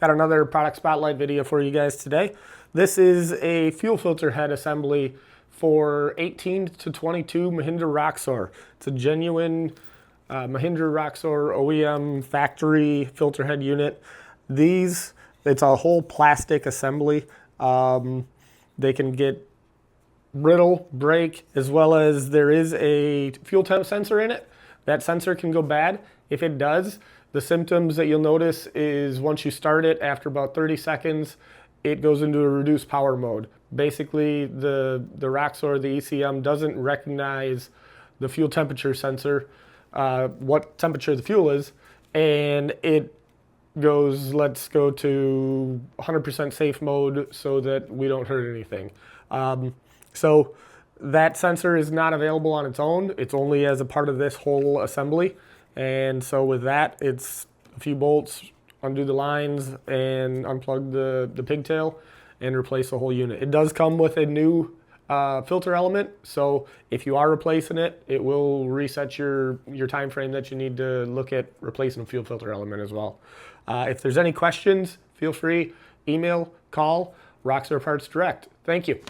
Got another product spotlight video for you guys today. This is a fuel filter head assembly for 18 to 22 Mahindra Roxor. It's a genuine Mahindra Roxor OEM factory filter head unit. It's a whole plastic assembly. They can get brittle, break, as well as there is a fuel temp sensor in it. That sensor can go bad. If it does, the symptoms that you'll notice is once you start it, after about 30 seconds, it goes into a reduced power mode. Basically, the Roxor, the ECM, doesn't recognize the fuel temperature sensor, what temperature the fuel is, and it goes, let's go to 100% safe mode so that we don't hurt anything. So that sensor is not available on its own. It's only as a part of this whole assembly. And so with that, it's a few bolts, undo the lines, and unplug the pigtail and replace the whole unit. It does come with a new filter element, so if you are replacing it, it will reset your time frame that you need to look at replacing a fuel filter element as well. If there's any questions, feel free, email, call, Roxor Parts Direct. Thank you.